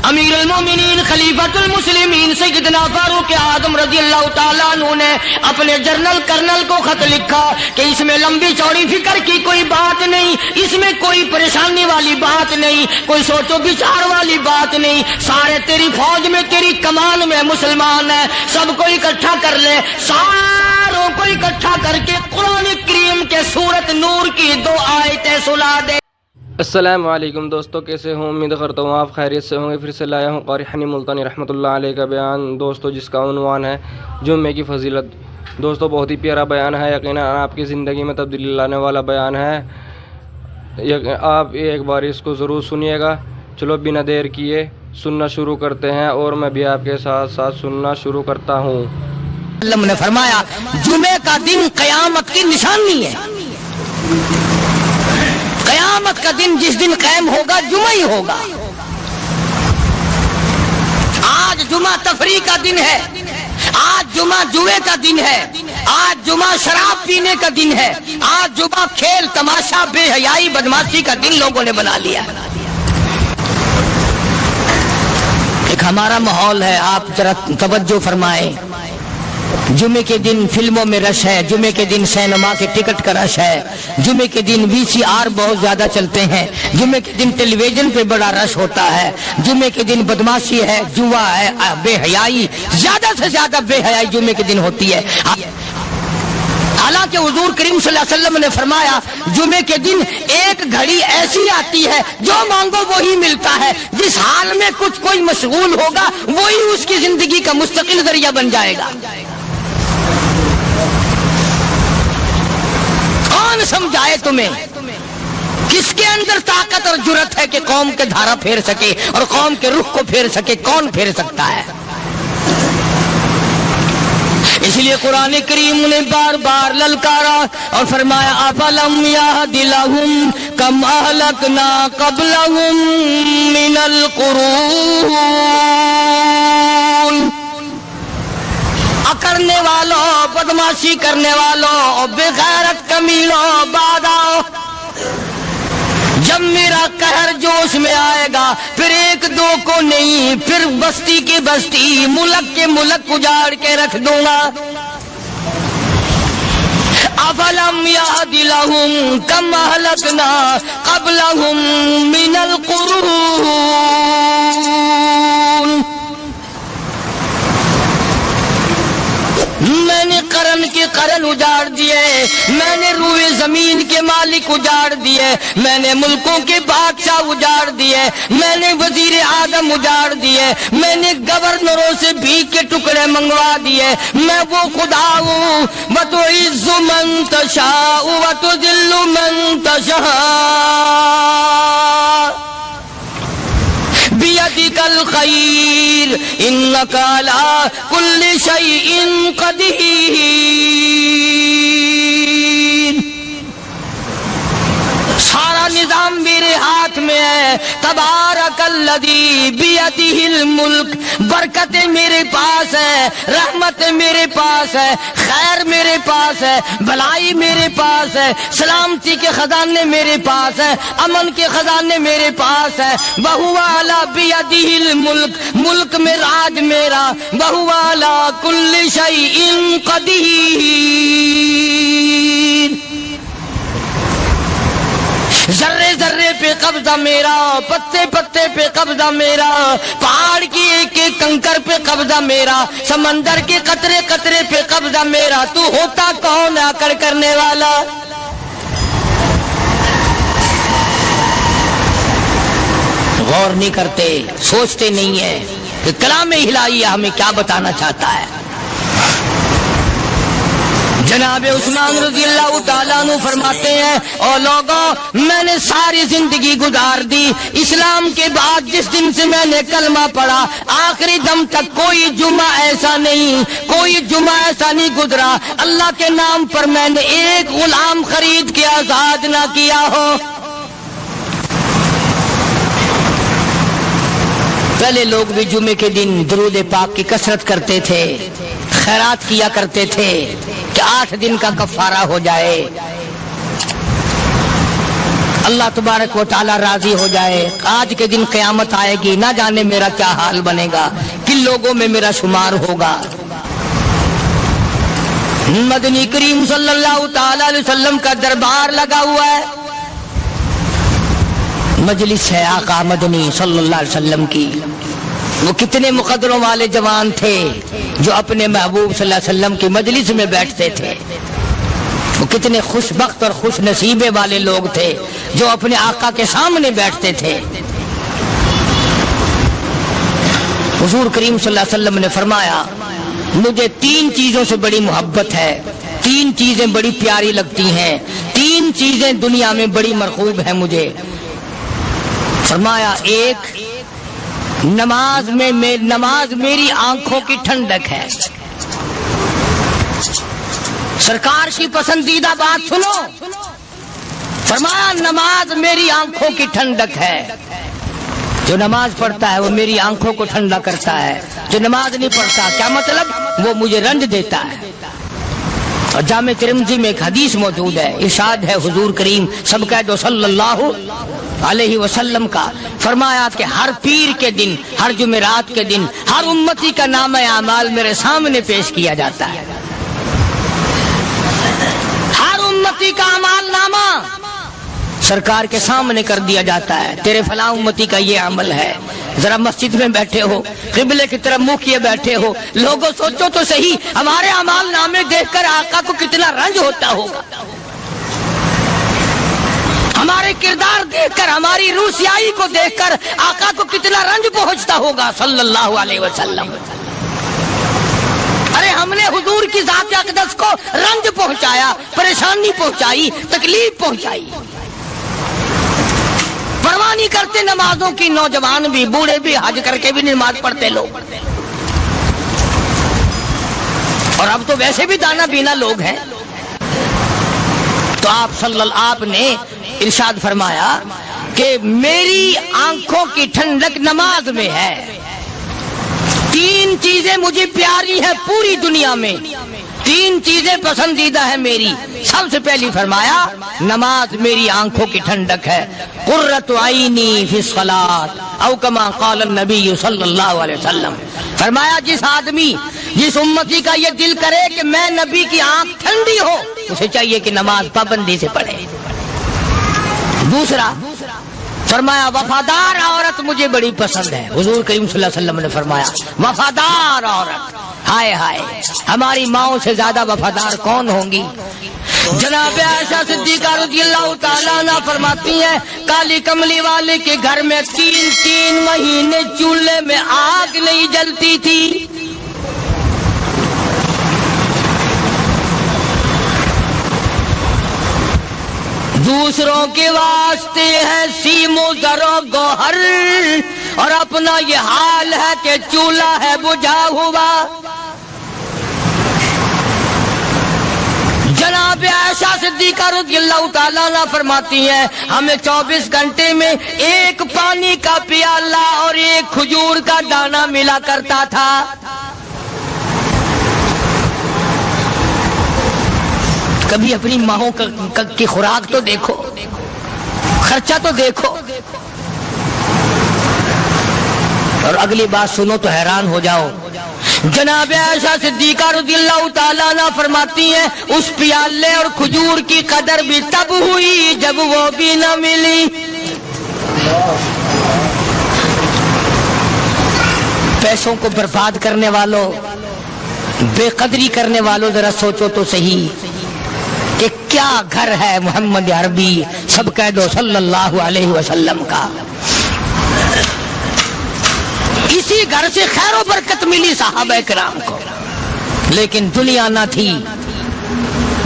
امیر المومنین خلیفۃ المسلمین سیدنا فاروق اعظم رضی اللہ تعالیٰ عنہ نے اپنے جنرل کرنل کو خط لکھا کہ اس میں لمبی چوڑی فکر کی کوئی بات نہیں، اس میں کوئی پریشانی والی بات نہیں، کوئی سوچ و بچار والی بات نہیں، سارے تیری فوج میں تیری کمان میں مسلمان ہیں، سب کو اکٹھا کر لے، ساروں کو اکٹھا کر کے قرآن کریم کے سورۃ نور کی 2 آیتیں سنا دے۔ السلام علیکم دوستو، کیسے ہوں؟ امید کرتا ہوں آپ خیریت سے ہوں گے۔ پھر سے لایا ہوں قاری حنی ملتانی رحمۃ اللہ علیہ کا بیان دوستو، جس کا عنوان ہے جمعے کی فضیلت۔ دوستو بہت ہی پیارا بیان ہے، یقیناً آپ کی زندگی میں تبدیلی لانے والا بیان ہے، آپ ایک بار اس کو ضرور سنیے گا۔ چلو بنا دیر کیے سننا شروع کرتے ہیں، اور میں بھی آپ کے ساتھ ساتھ سننا شروع کرتا ہوں۔ اللہ نے فرمایا جمعے کا دن قیامت کی نشانی ہے، قیامت کا دن جس دن قائم ہوگا جمعہ ہی ہوگا۔ آج جمعہ تفریح کا دن ہے، آج جمعہ جوئے کا دن ہے، آج جمعہ شراب پینے کا دن ہے، آج جمعہ کھیل تماشا بے حیائی بدماشی کا دن لوگوں نے بنا لیا۔ ایک ہمارا ماحول ہے، آپ ذرا توجہ فرمائیں۔ جمعے کے دن فلموں میں رش ہے، جمعے کے دن سینما کے ٹکٹ کا رش ہے، جمعے کے دن VCR بہت زیادہ چلتے ہیں، جمعے کے دن ٹیلی ویژن پہ بڑا رش ہوتا ہے، جمعے کے دن بدماشی ہے، جوا ہے، بے حیائی، زیادہ سے زیادہ بے حیائی جمعے کے دن ہوتی ہے۔ حالانکہ حضور کریم صلی اللہ علیہ وسلم نے فرمایا جمعے کے دن ایک گھڑی ایسی آتی ہے جو مانگو وہی ملتا ہے، جس حال میں کچھ کوئی مشغول ہوگا وہی اس کی زندگی کا مستقل ذریعہ بن جائے گا۔ کون سمجھائے تمہیں کس کے اندر طاقت اور جرت ہے کہ قوم کے دھارا پھیر سکے اور قوم کے رخ کو پھیر سکے؟ کون پھیر سکتا ہے؟ اس لیے قرآن کریم نے بار بار للکارا اور فرمایا افلم یہد لہم کم اہلکنا قبلہم من القرون، کرنے والوں، بدماشی کرنے والوں، بے غیرت کمینوں، باداؤ، جب میرا قہر جوش میں آئے گا پھر ایک دو کو نہیں، پھر بستی کی بستی، ملک کے ملک اجاڑ کے رکھ دوں گا۔ افلم یہد لہم کم اہلکنا قبلہم من القرون، میں نے قرن کے قرن اجاڑ دیے، میں نے روئے زمین کے مالک اجاڑ دیے، میں نے ملکوں کے بادشاہ اجاڑ دیے، میں نے وزیر اعظم اجاڑ دیے، میں نے گورنروں سے بھیک کے ٹکڑے منگوا دیے۔ میں وہ خدا ہوں وتعز من تشاء وتذل من تشاء بیدک الخیر انک علی کل شیء قدیر۔ سارا نظام میرے ہاتھ میں ہے، تبارک الذی بیدہ الملک، برکتیں میرے پاس ہے، رحمت میرے پاس ہے، خیر میرے پاس ہے، بھلائی میرے پاس ہے، سلامتی کے خزانے میرے پاس ہے، امن کے خزانے میرے پاس ہے۔ وہو علی بیدہ الملک، ملک میں راج میرا، وہو علی کل شیء قدیر۔ ذرے ذرے پہ قبضہ میرا، پتے پتے پہ قبضہ میرا، پہاڑ کی ایک ایک کنکر پہ قبضہ میرا، سمندر کے قطرے قطرے پہ قبضہ میرا۔ تو ہوتا کون آ کر کرنے والا؟ غور نہیں کرتے، سوچتے نہیں ہیں کہ کلام الہی ہمیں کیا بتانا چاہتا ہے۔ جناب عثمان رضی اللہ تعالیٰ عنہ فرماتے ہیں او لوگوں، میں نے ساری زندگی گزار دی اسلام کے بعد، جس دن سے میں نے کلمہ پڑھا آخری دم تک کوئی جمعہ ایسا نہیں، کوئی جمعہ ایسا نہیں گزرا اللہ کے نام پر میں نے ایک غلام خرید کے آزاد نہ کیا ہو۔ پہلے لوگ بھی جمعے کے دن درود پاک کی کثرت کرتے تھے، خیرات کیا کرتے تھے کہ 8 دن کا کفارہ ہو جائے۔ اللہ تبارک و تعالی راضی ہو جائے. آج کے دن قیامت آئے گی, نہ جانے میرا کیا حال بنے گا, کن لوگوں میں میرا شمار ہوگا. مدنی کریم صلی اللہ تعالی علیہ وسلم کا دربار لگا ہوا ہے, مجلس ہے آقا مدنی صلی اللہ علیہ وسلم کی. وہ کتنے مقدروں والے جوان تھے جو اپنے محبوب صلی اللہ علیہ وسلم کی مجلس میں بیٹھتے تھے. وہ کتنے خوش بخت اور خوش نصیبے والے لوگ تھے جو اپنے آقا کے سامنے بیٹھتے تھے. حضور کریم صلی اللہ علیہ وسلم نے فرمایا, مجھے 3 چیزوں سے بڑی محبت ہے, 3 چیزیں بڑی پیاری لگتی ہیں, 3 چیزیں دنیا میں بڑی مرغوب ہیں مجھے. فرمایا, ایک نماز میری آنکھوں کی ٹھنڈک ہے. سرکار کی پسندیدہ بات سنو. فرمایا, نماز میری آنکھوں کی ٹھنڈک ہے. جو نماز پڑھتا ہے وہ میری آنکھوں کو ٹھنڈا کرتا ہے. جو نماز نہیں پڑھتا, کیا مطلب, وہ مجھے رنج دیتا ہے. اور جامع ترمذی میں ایک حدیث موجود ہے, ارشاد ہے حضور کریم سب کہہ دو صلی اللہ علیہ وسلم کا, فرمایا کہ ہر پیر کے دن, ہر جمعرات کے دن ہر امتی کا نامہ اعمال میرے سامنے پیش کیا جاتا ہے. ہر امتی کا اعمال نامہ سرکار کے سامنے کر دیا جاتا ہے. تیرے فلاں امتی کا یہ عمل ہے. ذرا مسجد میں بیٹھے ہو, قبلے کی طرف منہ کیے بیٹھے ہو, لوگوں سوچو تو صحیح, ہمارے اعمال نامے دیکھ کر آقا کو کتنا رنج ہوتا ہوگا. ہمارے کردار دیکھ کر, ہماری روسیائی کو دیکھ کر آقا کو کتنا رنج پہنچتا ہوگا صلی اللہ علیہ وسلم. ارے ہم نے حضور کی ذات اقدس کو رنج پہنچایا, پریشانی پہنچائی, تکلیف پہنچائی. پرواہ نہیں کرتے نمازوں کی, نوجوان بھی, بوڑھے بھی, حج کر کے بھی نماز پڑھتے لوگ. اور اب تو ویسے بھی دانا بینا لوگ ہیں. تو آپ نے ارشاد فرمایا کہ میری آنکھوں کی ٹھنڈک نماز میں ہے. 3 چیزیں مجھے پیاری ہیں پوری دنیا میں, 3 چیزیں پسندیدہ ہیں میری. سب سے پہلی فرمایا, نماز میری آنکھوں کی ٹھنڈک ہے. قرۃ عینی فی الصلاۃ او کما قال النبی صلی اللہ علیہ وسلم. فرمایا, جس آدمی, جس امتی کا یہ دل کرے کہ میں نبی کی آنکھ ٹھنڈی ہو, اسے چاہیے کہ نماز پابندی سے پڑھے. دوسرا فرمایا, وفادار عورت مجھے بڑی پسند ہے. حضور کریم صلی اللہ علیہ وسلم نے فرمایا, وفادار عورت, ہائے ہائے, ہماری ماؤں سے زیادہ وفادار کون ہوں گی. جناب عائشہ صدیقہ رضی اللہ تعالیٰ عنہ فرماتی ہیں, کالی کملی والے کے گھر میں 3 مہینے چولہے میں آگ نہیں جلتی تھی. دوسروں کے واسطے ہے سیم و زر و گوہر, اور اپنا یہ حال ہے کہ چولہا ہے بجھا ہوا. جناب عائشہ صدیقہ رضی اللہ تعالیٰ عنہ فرماتی ہیں, ہمیں 24 گھنٹے میں ایک پانی کا پیالہ اور ایک کھجور کا دانہ ملا کرتا تھا. کبھی اپنی ماہوں کی خوراک تو دیکھو, خرچہ تو دیکھو. اور اگلی بات سنو تو حیران ہو جاؤ. جناب عائشہ صدیقہ رضی اللہ تعالیٰ عنہ فرماتی ہیں, اس پیالے اور کھجور کی قدر بھی تب ہوئی جب وہ بھی نہ ملی. پیسوں کو برباد کرنے والوں, بے قدری کرنے والوں, ذرا سوچو تو صحیح کہ کیا گھر ہے محمد عربی سب کہہ دو صلی اللہ علیہ وسلم کا. اسی گھر سے خیر و برکت ملی صحابہ کرام کو, لیکن دنیا نہ تھی,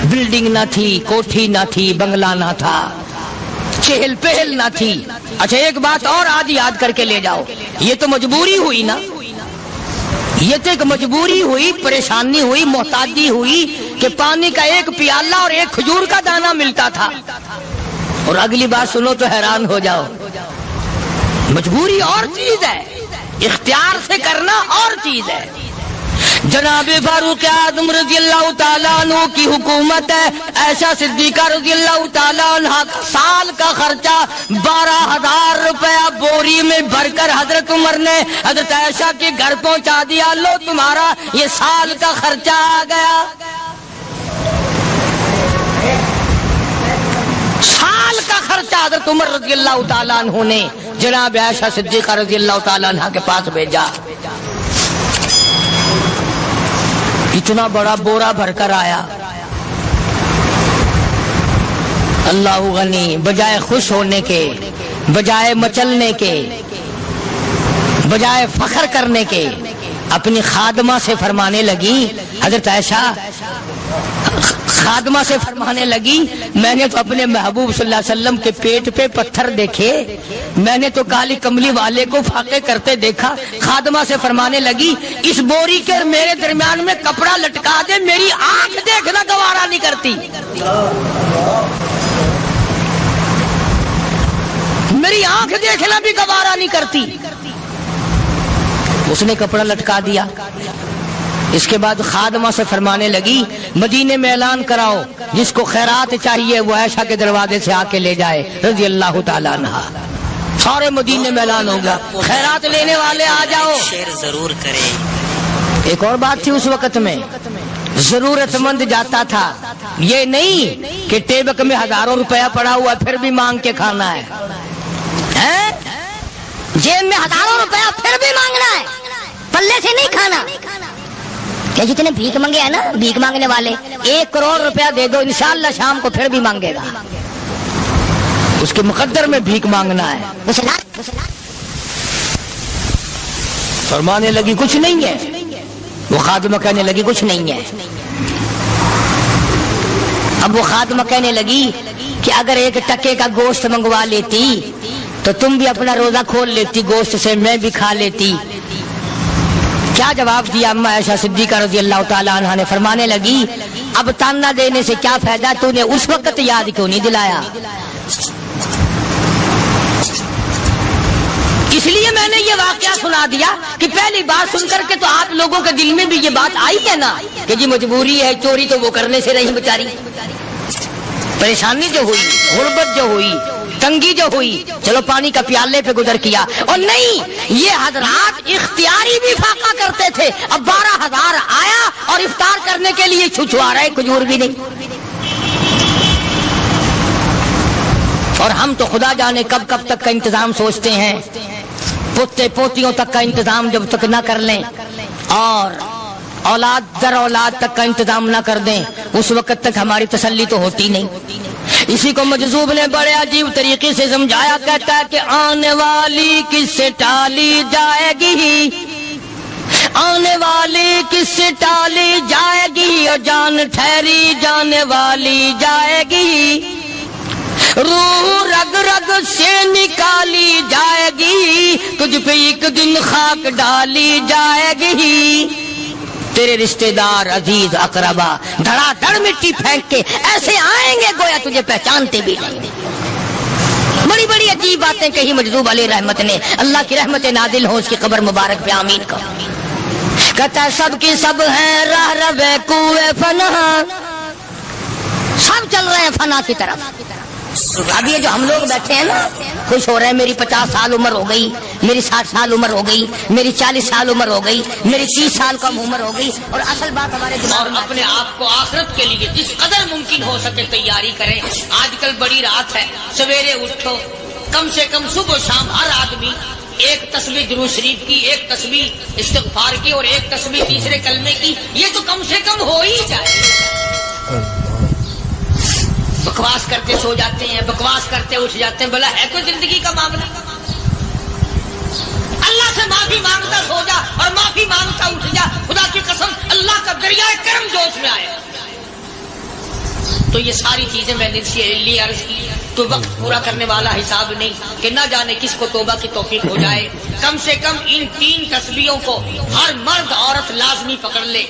بلڈنگ نہ تھی, کوٹھی نہ تھی, بنگلہ نہ تھا, چہل پہل نہ تھی. اچھا ایک بات اور آج یاد کر کے لے جاؤ, یہ تو مجبوری ہوئی نا, یہ تو ایک مجبوری ہوئی, پریشانی ہوئی, محتاجی ہوئی کہ پانی کا ایک پیالہ اور ایک کھجور کا دانہ ملتا تھا. اور اگلی بات سنو تو حیران ہو جاؤ, مجبوری اور چیز ہے, اختیار سے کرنا اور چیز ہے. جناب فاروق اعظم رضی اللہ تعالیٰ عنہ کی حکومت ہے. عائشہ صدیقہ رضی اللہ تعالیٰ عنہ سال کا خرچہ 12,000 روپیہ بوری میں بھر کر حضرت عمر نے حضرت عائشہ کے گھر پہنچا دیا. لو تمہارا یہ سال کا خرچہ آ گیا. سال کا خرچہ حضرت عمر رضی اللہ تعالیٰ عنہ نے جناب عائشہ صدیقہ رضی اللہ تعالیٰ عنہ کے پاس بھیجا. اتنا بڑا بورا بھر کر آیا. اللہ غنی، بجائے خوش ہونے کے، بجائے مچلنے کے، بجائے فخر کرنے کے، اپنی خادمہ سے فرمانے لگی. حضرت عائشہ خادمہ سے فرمانے لگی میں نے تو اپنے محبوب صلی اللہ علیہ وسلم کے پیٹ پہ پتھر دیکھے، میں نے تو کالی کملی والے کو فاقے کرتے دیکھا. خادمہ سے فرمانے لگی اس بوری کے میرے درمیان میں کپڑا لٹکا دے، میری آنکھ دیکھنا گوارا نہیں کرتی، میری آنکھ دیکھنا بھی گوارا نہیں کرتی. اس نے کپڑا لٹکا دیا. اس کے بعد خادمہ سے فرمانے لگی مدینے میں اعلان کراؤ جس کو خیرات چاہیے وہ عائشہ کے دروازے سے آ کے لے جائے رضی اللہ تعالیٰ عنہ. سارے مدینے میں اعلان ہوگا خیرات لینے والے آ جاؤ. شیئر ضرور کریں. ایک اور بات تھی اس وقت میں، ضرورت مند جاتا تھا، یہ نہیں کہ ٹیبک میں ہزاروں روپیہ پڑا ہوا پھر بھی مانگ کے کھانا ہے، جیب میں ہزاروں روپیہ پھر بھی مانگنا ہے، پلے سے نہیں کھانا. کہ جتنے بھیک مانگے ہیں نا بھیک مانگنے والے 1 کروڑ روپیہ دے دو انشاءاللہ شام کو پھر بھی مانگے گا. اس کے مقدر میں بھیک مانگنا ہے. فرمانے لگی کچھ نہیں ہے. وہ خادمہ کہنے لگی کچھ نہیں ہے. اب وہ خادمہ کہنے لگی کہ اگر 1 ٹکے کا گوشت منگوا لیتی تو تم بھی اپنا روزہ کھول لیتی گوشت سے، میں بھی کھا لیتی. کیا جواب دیا اما عائشہ صدیقہ رضی اللہ تعالیٰ عنہ نے؟ فرمانے لگی اب تانا دینے سے کیا فائدہ، تو نے اس وقت یاد کیوں نہیں دلایا؟ اس لیے میں نے یہ واقعہ سنا دیا کہ پہلی بات سن کر کے تو آپ لوگوں کے دل میں بھی یہ بات آئی ہے نا کہ جی مجبوری ہے، چوری تو وہ کرنے سے رہی بیچاری. پریشانی جو ہوئی، غربت جو ہوئی، تنگی جو ہوئی، چلو پانی کا پیالے پہ گزر کیا. اور نہیں، یہ حضرات اختیاری بھی فاقہ کرتے تھے. اب 12,000 آیا اور افطار کرنے کے لیے چھچوا رہے کھجور بھی نہیں. اور ہم تو خدا جانے کب کب تک کا انتظام سوچتے ہیں. پوتے پوتیوں تک کا انتظام جب تک نہ کر لیں اور اولاد در اولاد تک کا انتظام نہ کر دیں اس وقت تک ہماری تسلی تو ہوتی نہیں. اسی کو مجذوب نے بڑے عجیب طریقے سے سمجھایا. کہتا ہے کہ آنے والی کس سے ٹالی جائے گی، آنے والی کس سے ٹالی جائے گی، اور جان ٹھہری جانے والی جائے گی، روح رگ رگ سے نکالی جائے گی، تجھ پہ ایک دن خاک ڈالی جائے گی. تیرے رشتہ دار عزیز اقربا دھڑا دھڑ مٹی پھینک کے ایسے آئیں گے گویا تجھے پہچانتے بھی نہیں. بڑی بڑی عجیب باتیں کہی مجذوب علیہ رحمت نے. اللہ کی رحمت نازل ہو اس کی قبر مبارک پہ آمین کا. کہتا ہے سب کی سب ہیں راہ روے کوئے فنا، سب چل رہے ہیں فنا کی طرف. اب یہ جو ہم لوگ بیٹھے ہیں نا خوش ہو رہے ہیں، میری 50 سال عمر ہو گئی، میری 60 سال عمر ہو گئی، میری 40 سال عمر ہو گئی، میری 30 سال کم عمر ہو گئی. اور اصل بات ہمارے دماغ میں اپنے آپ کو آخرت کے لیے جس قدر ممکن ہو سکے تیاری کریں. آج کل بڑی رات ہے، سویرے اٹھو، کم سے کم صبح و شام ہر آدمی 1 تسبیح درود شریف کی، 1 تسبیح استغفار کی اور 1 تسبیح تیسرے کلمے کی. یہ تو کم سے کم ہو ہی جائے. بکواس کرتے سو جاتے ہیں، بکواس کرتے اٹھ جاتے ہیں. بلا ہے کوئی زندگی کا معاملہ؟ اللہ سے معافی مانگتا سو جا اور معافی مانگتا اٹھ جا. خدا کی قسم اللہ کا دریائے کرم جوش میں آئے. تو یہ ساری چیزیں میں نے لیے عرض کی تو وقت پورا کرنے والا حساب نہیں کہ نہ جانے کس کو توبہ کی توفیق ہو جائے. کم سے کم ان 3 تسبیحوں کو ہر مرد عورت لازمی پکڑ لے.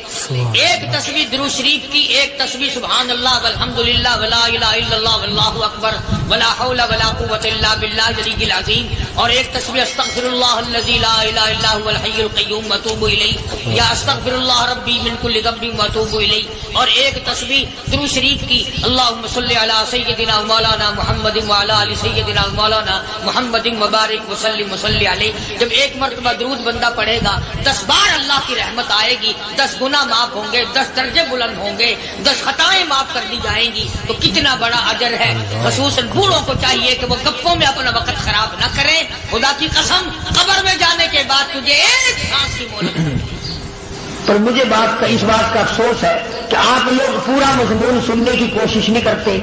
ایک تسبیح درود شریف کی، ایک تسبیح سبحان اللہ والحمدللہ ولا الہ الا اللہ واللہ اکبر ولا حول ولا قوت الا باللہ العلی العظیم، اور ایک تسبیح استغفر اللہ الذی لا الہ الا هو الحی القیوم واتوب الیہ یا استغفر اللہ ربی من کل ذنب واتوب الیہ، اور ایک تسبیح درود شریف کی اللہم صلی علی سیدنا مولانا محمد وعلی آل سیدنا مولانا محمد مبارک وسلم وصلی علیہ. جب ایک مرتبہ درود بندہ پڑھے گا 10 بار اللہ کی رحمت آئے گی، 10 گناہ معاف ہوں گے، 10 درجے بلند ہوں گے، 10 خطائیں معاف کر دی جائیں گی. تو کتنا بڑا اجر ہے. خصوصاً بوڑھوں کو چاہیے کہ وہ گپوں میں اپنا وقت خراب نہ کریں. خدا کی قسم قبر میں جانے کے بعد تجھے ایک سانس کی مہلت. پر مجھے اس بات کا افسوس ہے کہ آپ لوگ پورا مضمون سننے کی کوشش نہیں کرتے،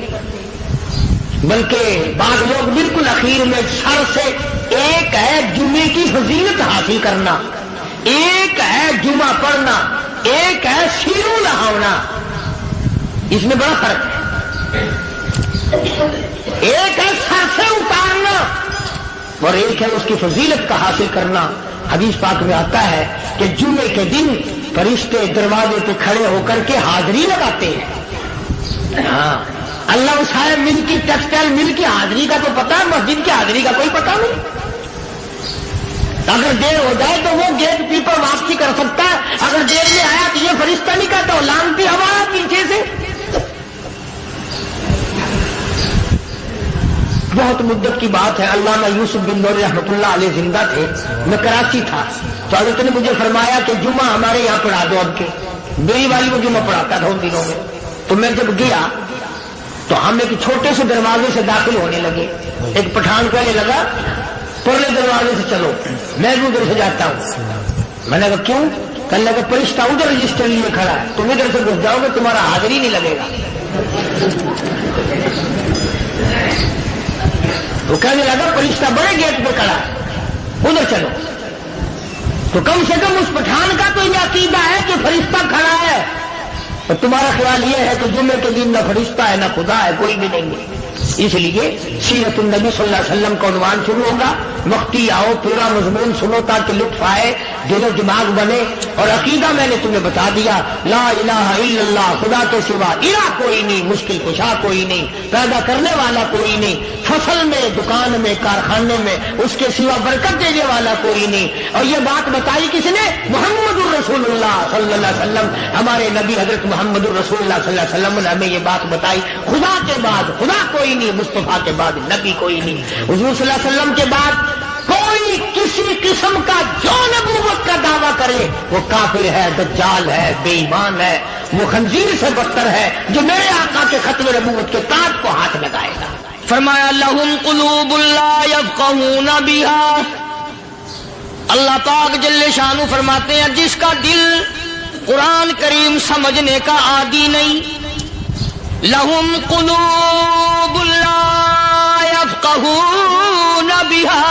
بلکہ بعض لوگ بالکل اخیر میں سر سے، ایک ہے جمعے کی فضیلت حاصل کرنا، ایک ہے جمعہ پڑھنا، ایک ہے سیروں لہاونا. اس میں بڑا فرق ہے. ایک ہے سر سے اتارنا اور ایک ہے اس کی فضیلت کا حاصل کرنا. حدیث پاک میں آتا ہے کہ جمعے کے دن فرشتے دروازے پہ کھڑے ہو کر کے حاضری لگاتے ہیں. ہاں، اللہ صاحب مل کی ٹیکسٹائل مل کی حاضری کا تو پتا ہے، مسجد کی حاضری کا کوئی پتا نہیں. اگر دیر ہو جائے تو وہ گیٹ کیپر واپسی کر سکتا ہے، اگر دیر میں آیا تو یہ فرشتہ نہیں کہتا، لانتی ہوا پیچھے سے. بہت مدت کی بات ہے، علامہ یوسف بن نوری رحمۃ اللہ علیہ زندہ تھے. میں کراچی تھا تو حضرت نے مجھے فرمایا کہ جمعہ ہمارے یہاں پڑھا دو. اب کے میری والی وہ جمعہ پڑھاتا تھا ان دنوں میں. تو میں جب گیا تو ہم ایک چھوٹے سے دروازے سے داخل ہونے لگے. ایک پٹھان کہنے لگا پرلے دروازے سے چلو، میں بھی ادھر سے جاتا ہوں. میں نے کہا کیوں؟ کہنے لگا فرشتہ ادھر رجسٹر لیے کھڑا ہے، تم ادھر سے گھس جاؤ گے تمہارا حاضری نہیں لگے گا. وہ کہنے لگا فرشتہ بڑے گیٹ پہ کھڑا ہے، ادھر چلو. تو کم سے کم اس پٹھان کا تو یہ عقیدہ ہے کہ فرشتہ کھڑا ہے، اور تمہارا خیال یہ ہے کہ جمعے کے دن نہ فرشتہ ہے نہ خدا ہے، کوئی بھی نہیں ہے. اس لیے سیرت النبی صلی اللہ علیہ وسلم کا عنوان شروع ہوگا. وقتی آؤ پورا مضمون سنو تاکہ لطف آئے، دل و دماغ بنے. اور عقیدہ میں نے تمہیں بتا دیا، لا الہ الا اللہ، خدا کے سوا الہ کوئی نہیں، مشکل کشا کوئی نہیں، پیدا کرنے والا کوئی نہیں، فصل میں، دکان میں، کارخانے میں اس کے سوا برکت دینے والا کوئی نہیں. اور یہ بات بتائی کس نے؟ محمد الرسول اللہ صلی اللہ علیہ وسلم. ہمارے نبی حضرت محمد الرسول اللہ صلی اللہ علیہ وسلم نے ہمیں یہ بات بتائی. خدا کے بعد خدا کوئی نہیں، مصطفیٰ کے بعد نبی کوئی نہیں. حضور صلی اللہ علیہ وسلم کے بعد کوئی کسی قسم کا جو نبوت کا دعویٰ کرے وہ کافر ہے، دجال ہے، بے ایمان ہے، وہ خنزیر سے بدتر ہے جو میرے آقا کے ختم نبوت کے تاج کو ہاتھ لگائے گا. فرمایا لہم قلوب لا یفقہون بہا. اللہ پاک جل شانہ فرماتے ہیں جس کا دل قرآن کریم سمجھنے کا عادی نہیں. لہم قلوب لا یفقہون بہا،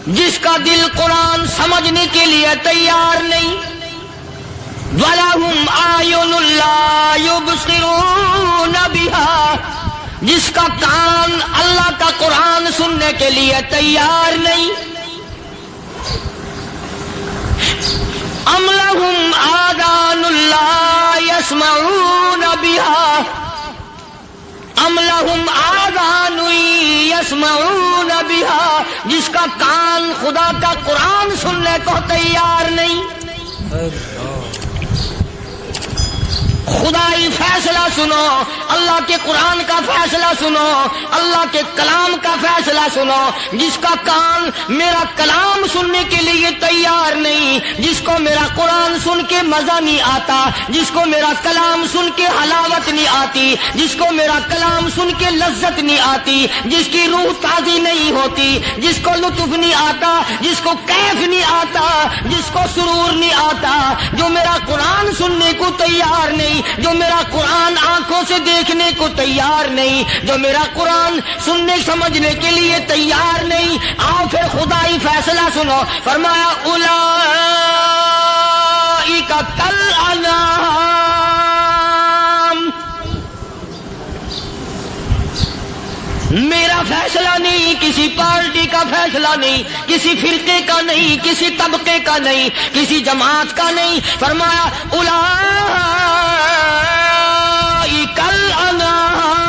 جس کا دل قرآن سمجھنے کے لیے تیار نہیں. وَلَهُمْ أَعْيُنٌ لَا يُبْصِرُونَ بِهَا، جس کا کان اللہ کا قرآن سننے کے لیے تیار نہیں. أَمْ لَهُمْ آذَانٌ لَا يَسْمَعُونَ بِهَا، أَمْ لَهُمْ آذَانٌ يَسْمَعُونَ بِهَا، جس کا کان خدا کا قرآن سننے کو تیار نہیں. خدائی فیصلہ سنو، اللہ کے قرآن کا فیصلہ سنو، اللہ کے کلام کا فیصلہ سنو. جس کا کان میرا کلام سننے کے لیے تیار نہیں، جس کو میرا قرآن سن کے مزہ نہیں آتا، جس کو میرا کلام سن کے حلاوت نہیں آتی، جس کو میرا کلام سن کے لذت نہیں آتی، جس کی روح تازی نہیں ہوتی، جس کو لطف نہیں آتا، جس کو کیف نہیں آتا، جس کو سرور نہیں آتا، جو میرا قرآن سننے کو تیار نہیں، جو میرا قرآن آنکھوں سے دیکھنے کو تیار نہیں، جو میرا قرآن سننے سمجھنے کے لیے تیار نہیں. آؤ پھر خدائی فیصلہ سنو. فرمایا اولئک کالانعام میرا فیصلہ نہیں، کسی پارٹی کا فیصلہ نہیں، کسی فرقے کا نہیں، کسی طبقے کا نہیں، کسی جماعت کا نہیں. فرمایا اولئک الانعام.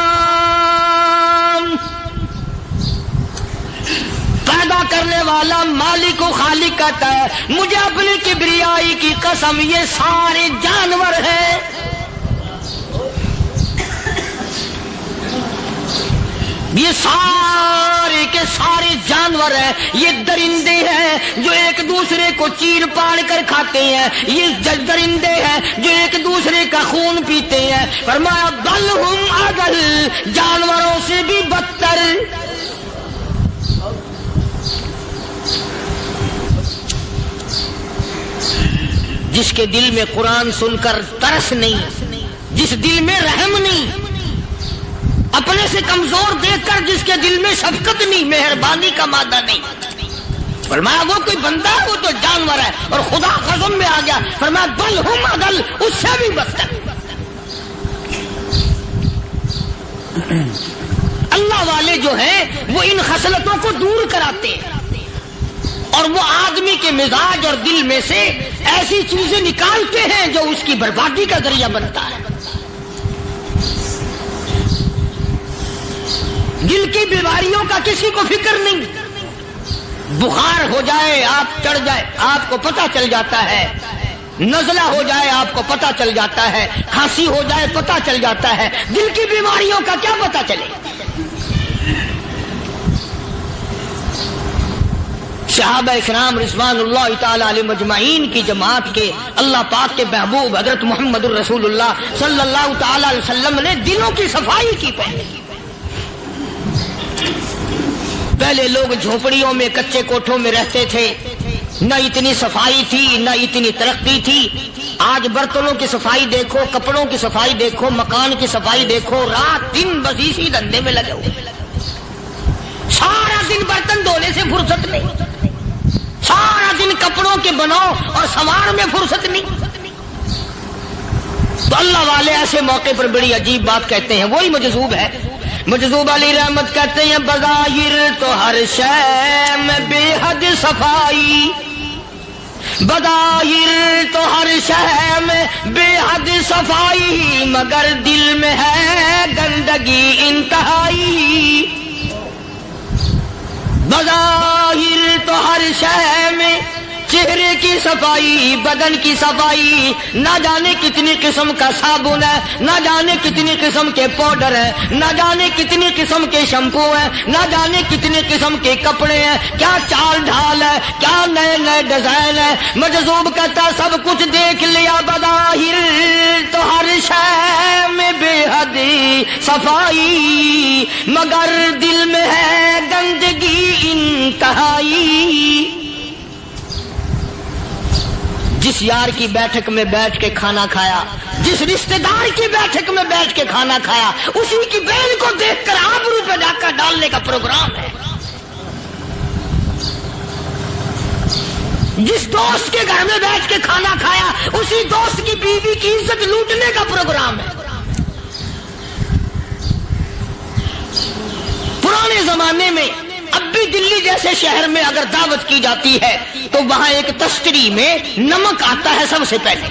پیدا کرنے والا مالک و خالق کہتا ہے مجھے اپنی کبریائی کی قسم یہ سارے جانور ہیں. یہ سارے کے سارے جانور ہیں، یہ درندے ہیں جو ایک دوسرے کو چیر پاڑ کر کھاتے ہیں، یہ درندے ہیں جو ایک دوسرے کا خون پیتے ہیں. فرمایا بل ہم اضل، جانوروں سے بھی بدتر. جس کے دل میں قرآن سن کر ترس نہیں، جس دل میں رحم نہیں، اپنے سے کمزور دیکھ کر جس کے دل میں شفقت نہیں، مہربانی کا مادہ نہیں. فرمایا وہ کوئی بندہ ہے، وہ تو جانور ہے. اور خدا قسم میں آ گیا فرمایا بل ہم اضل، اس سے بھی بدتر. اللہ والے جو ہیں وہ ان خصلتوں کو دور کراتے ہیں اور وہ آدمی کے مزاج اور دل میں سے ایسی چیزیں نکالتے ہیں جو اس کی بربادی کا ذریعہ بنتا ہے. دل کی بیماریوں کا کسی کو فکر نہیں. بخار ہو جائے آپ چڑھ جائے آپ کو پتہ چل جاتا ہے، نزلہ ہو جائے آپ کو پتہ چل جاتا ہے، کھانسی ہو جائے پتہ چل جاتا ہے. دل کی بیماریوں کا کیا پتہ چلے؟ صحابہ اکرام رضوان اللہ تعالی علیہ مجمعین کی جماعت کے اللہ پاک کے محبوب حضرت محمد الرسول اللہ صلی اللہ تعالی علیہ وسلم نے دلوں کی صفائی کی. پہلے لوگ جھونپڑیوں میں کچے کوٹھوں میں رہتے تھے، نہ اتنی صفائی تھی نہ اتنی ترقی تھی. آج برتنوں کی صفائی دیکھو، کپڑوں کی صفائی دیکھو، مکان کی صفائی دیکھو، رات دن بس اسی دھندے میں لگے ہوئے. سارا دن برتن دھونے سے فرصت نہیں، سارا دن کپڑوں کے بناؤ اور سنوار میں فرصت نہیں. تو اللہ والے ایسے موقع پر بڑی عجیب بات کہتے ہیں. وہی مجذوب ہے، مجذوب علی رحمت کہتے ہیں بظاہر تو ہر شے میں بے حد صفائی، بظاہر تو ہر شے میں بے حد صفائی، مگر دل میں ہے گندگی انتہائی. بظاہر تو ہر شے میں چہرے کی صفائی، بدن کی صفائی، نہ جانے کتنی قسم کا صابن ہے، نہ جانے کتنی قسم کے پاؤڈر ہے، نہ جانے کتنی قسم کے شیمپو ہیں، نہ جانے کتنی قسم کے کپڑے ہیں، کیا چال ڈھال ہے، کیا نئے نئے ڈیزائن ہے. مجذوب کہتا سب کچھ دیکھ لیا، بظاہر تو ہر شے میں بے حد صفائی، مگر دل میں ہے گندگی انتہائی. جس یار کی بیٹھک میں بیٹھ کے کھانا کھایا، جس رشتہ دار کی بیٹھک میں بیٹھ کے کھانا کھایا، اسی کی بہن کو دیکھ کر آبرو پہ ڈاکہ ڈالنے کا پروگرام ہے. جس دوست کے گھر میں بیٹھ کے کھانا کھایا، اسی دوست کی بیوی کی عزت لوٹنے کا پروگرام ہے. پرانے زمانے میں اب بھی دلی جیسے شہر میں اگر دعوت کی جاتی ہے تو وہاں ایک تشتری میں نمک آتا ہے سب سے پہلے.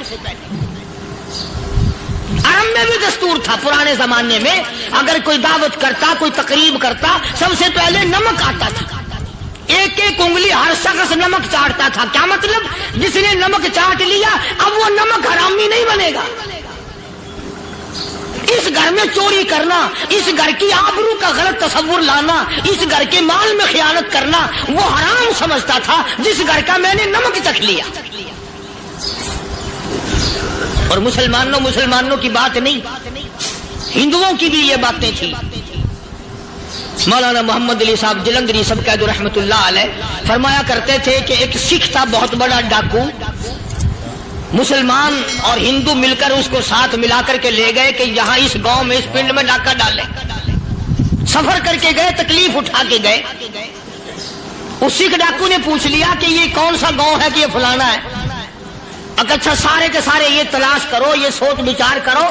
عرب میں بھی دستور تھا پرانے زمانے میں، اگر کوئی دعوت کرتا، کوئی تقریب کرتا، سب سے پہلے نمک آتا تھا. ایک ایک انگلی ہر شخص نمک چاٹتا تھا. کیا مطلب؟ جس نے نمک چاٹ لیا اب وہ نمک حرامی نہیں بنے گا. اس گھر میں چوری کرنا، اس گھر کی آبرو کا غلط تصور لانا، اس گھر کے مال میں خیانت کرنا وہ حرام سمجھتا تھا جس گھر کا میں نے نمک چکھ لیا. اور مسلمانوں کی بات نہیں، ہندوؤں کی بھی یہ باتیں تھی. مولانا محمد علی صاحب جلندری سب قید رحمت اللہ علیہ فرمایا کرتے تھے کہ ایک سکھ تھا بہت بڑا ڈاکو، مسلمان اور ہندو مل کر اس کو ساتھ ملا کر کے لے گئے کہ یہاں اس گاؤں میں اس پنڈ میں ڈاکہ ڈالے. سفر کر کے گئے، تکلیف اٹھا کے گئے. اس سکھ ڈاکو نے پوچھ لیا کہ یہ کون سا گاؤں ہے کہ یہ فلانا ہے. اچھا سارے کے سارے یہ تلاش کرو، یہ سوچ بچار کرو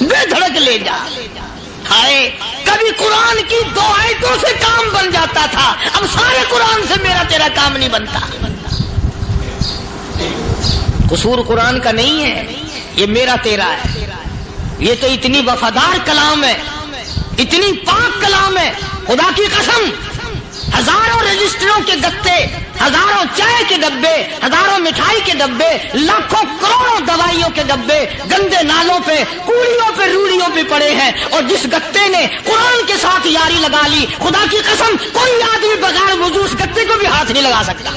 بے دھڑک لے جا. ہائے کبھی قرآن کی 2 آیتوں سے کام بن جاتا تھا، اب سارے قرآن سے میرا تیرا کام نہیں بنتا. قصور قرآن کا نہیں ہے، یہ میرا تیرا ہے. یہ تو اتنی وفادار کلام ہے، اتنی پاک کلام ہے، خدا کی قسم. ہزاروں رجسٹروں کے گتے، ہزاروں چائے کے ڈبے، ہزاروں مٹھائی کے ڈبے، لاکھوں کروڑوں دوائیوں کے ڈبے گندے نالوں پہ، کوڑیوں پہ، روڑیوں پہ پڑے ہیں، اور جس گتے نے قرآن کے ساتھ یاری لگا لی، خدا کی قسم کوئی آدمی بغیر وضو اس گتے کو بھی ہاتھ نہیں لگا سکتا.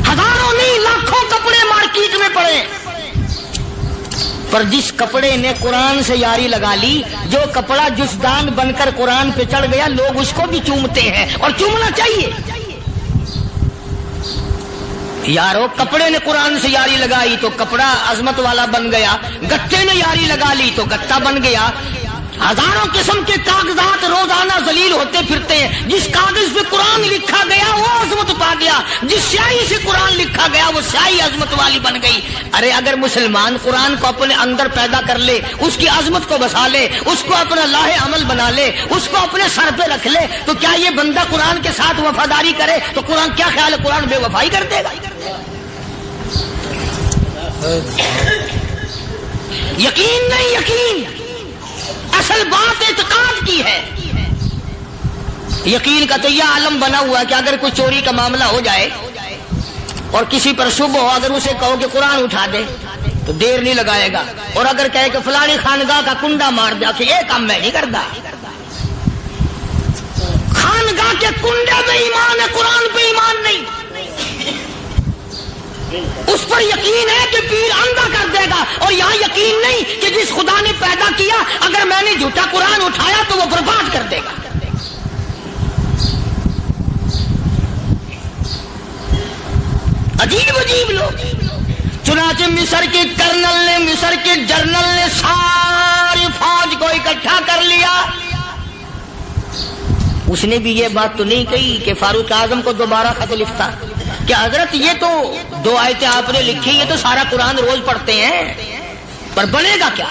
ہزاروں نہیں لاکھوں کپڑے مارکیٹ میں پڑے، پر جس کپڑے نے قرآن سے یاری لگا لی، جو کپڑا جسدان بن کر قرآن پہ چڑھ گیا، لوگ اس کو بھی چومتے ہیں، اور چومنا چاہیے. یارو کپڑے نے قرآن سے یاری لگائی تو کپڑا عظمت والا بن گیا، گتے نے یاری لگا لی تو گتا بن گیا. ہزاروں قسم کے کاغذات روزانہ ذلیل ہوتے پھرتے ہیں، جس کاغذ پہ قرآن لکھا گیا وہ عظمت پا گیا، جس سیاہی سے قرآن لکھا گیا وہ سیاہی عظمت والی بن گئی. ارے اگر مسلمان قرآن کو اپنے اندر پیدا کر لے، اس کی عظمت کو بسا لے، اس کو اپنا لاہ عمل بنا لے، اس کو اپنے سر پہ رکھ لے، تو کیا یہ بندہ قرآن کے ساتھ وفاداری کرے تو قرآن کیا خیال ہے قرآن بے وفائی کر دے گا؟ یقین نہیں، یقین اصل بات اعتقاد کی ہے. یقین کا تو یہ عالم بنا ہوا ہے کہ اگر کوئی چوری کا معاملہ ہو جائے اور کسی پر شبہ ہو، اگر اسے کہو کہ قرآن اٹھا دے تو دیر نہیں لگائے گا، اور اگر کہے کہ فلانی خانگاہ کا کنڈا مار دیا کہ یہ کام میں نہیں کرتا. خانگاہ کے کنڈے پہ ایمان ہے، قرآن پہ ایمان نہیں. اس پر یقین ہے کہ پیر اندھا کر دے گا، اور یہاں یقین نہیں کہ جس خدا نے پیدا کیا اگر میں نے جھوٹا قرآن اٹھایا تو وہ برباد کر دے گا. عجیب عجیب لوگ. چنانچہ مصر کے کرنل نے، مصر کے جنرل نے ساری فوج کو اکٹھا کر لیا. اس نے بھی یہ بات تو نہیں کہی کہ فاروق اعظم کو دوبارہ خط لکھتا کہ حضرت یہ تو 2 آیتیں آپ نے لکھی، یہ تو سارا قرآن روز پڑھتے ہیں، پر بنے گا کیا؟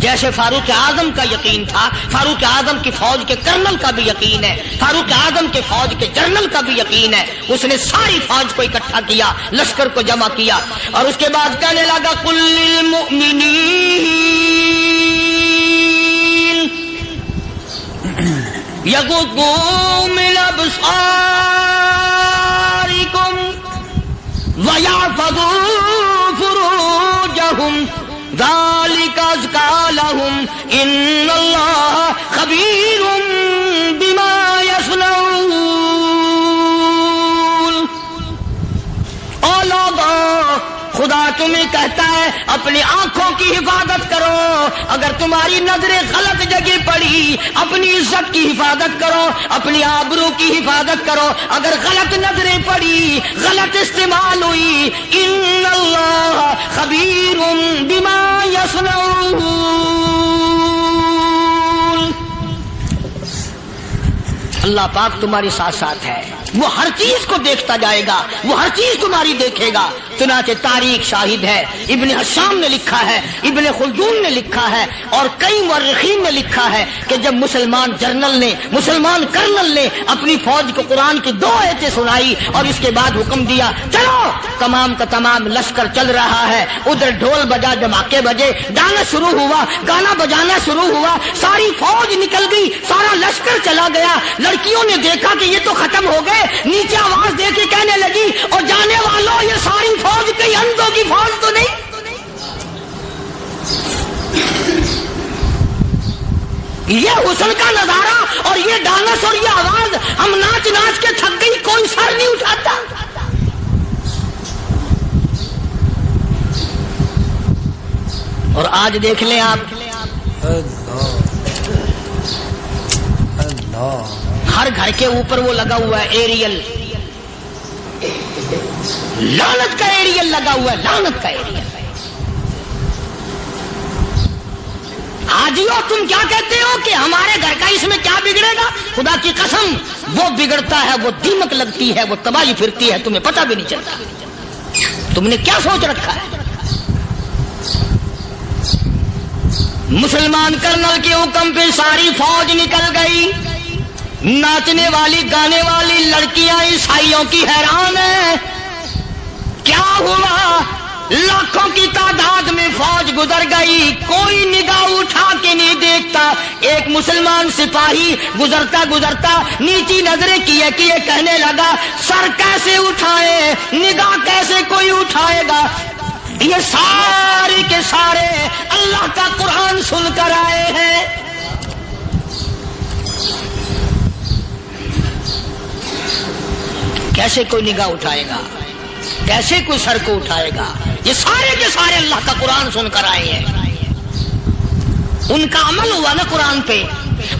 جیسے فاروق اعظم کا یقین تھا، فاروق اعظم کی فوج کے کرنل کا بھی یقین ہے، فاروق اعظم کے فوج کے جنرل کا بھی یقین ہے. اس نے ساری فوج کو اکٹھا کیا، لشکر کو جمع کیا، اور اس کے بعد کہنے لگا قل للمؤمنین یغضوا من ابصارکم وَيَحْفَظُوا فُرُوجَهُمْ ذَلِكَ أَزْكَىٰ لَهُمْ إِنَّ اللَّهَ خَبِيرٌ بِمَا يَصْنَعُونَ. او لوگو، خدا تمہیں کہتا ہے اپنی آنکھوں کی حفاظت کرو. اگر تمہاری نظریں غلط جگہ پڑی، اپنی عزت کی حفاظت کرو، اپنی آبرو کی حفاظت کرو. اگر غلط نظریں پڑی، غلط استعمال ہوئی، ان اللہ خبیر بما یصنعون. اللہ پاک تمہارے ساتھ ساتھ ہے، وہ ہر چیز کو دیکھتا جائے گا، وہ ہر چیز تمہاری دیکھے گا. چنانچہ تاریخ شاہد ہے، ابن حشام نے لکھا ہے، ابن خلدون نے لکھا ہے، اور کئی مورخین نے لکھا ہے کہ جب مسلمان جنرل نے، مسلمان کرنل نے اپنی فوج کو قرآن کی 2 آیتیں سنائی اور اس کے بعد حکم دیا چلو، تمام کا تمام لشکر چل رہا ہے. ادھر ڈھول بجا، دھماکے بجے، گانا شروع ہوا، گانا بجانا شروع ہوا، ساری فوج نکل گئی، سارا لشکر چلا گیا. لڑکیوں نے دیکھا کہ یہ تو ختم ہو گئے، نیچے آواز دے کے کہنے لگی اور جانے والوں یہ ساری فوج کئی اندھوں کی فوج تو نہیں. یہ حسن کا نظارہ اور یہ ڈانس اور یہ آواز، ہم ناچ ناچ کے تھک گئی، کوئی سر نہیں اٹھاتا. اور آج دیکھ لیں آپ، ہر گھر کے اوپر وہ لگا ہوا ہے ایریل، لعنت کا ایریل لگا ہوا ہے، لعنت کا ایریل. حاجیو تم کیا کہتے ہو کہ ہمارے گھر کا اس میں کیا بگڑے گا؟ خدا کی قسم وہ بگڑتا ہے، وہ دیمک لگتی ہے، وہ تباہی پھرتی ہے، تمہیں پتہ بھی نہیں چلتا. تم نے کیا سوچ رکھا ہے؟ مسلمان کرنل کے حکم پہ ساری فوج نکل گئی. ناچنے والی گانے والی لڑکیاں عیسائیوں کی حیران ہیں. کیا ہوا؟ لاکھوں کی تعداد میں فوج گزر گئی، کوئی نگاہ اٹھا کے نہیں دیکھتا. ایک مسلمان سپاہی گزرتا گزرتا نیچی نظریں کیے کہنے لگا سر کیسے اٹھائے، نگاہ کیسے کوئی اٹھائے گا؟ یہ سارے کے سارے اللہ کا قرآن سن کر آئے ہیں. کیسے کوئی نگاہ اٹھائے گا؟ کیسے کوئی سر کو اٹھائے گا؟ یہ سارے کے سارے اللہ کا قرآن سن کر آئے ہیں. ان کا عمل ہوا نا قرآن پہ،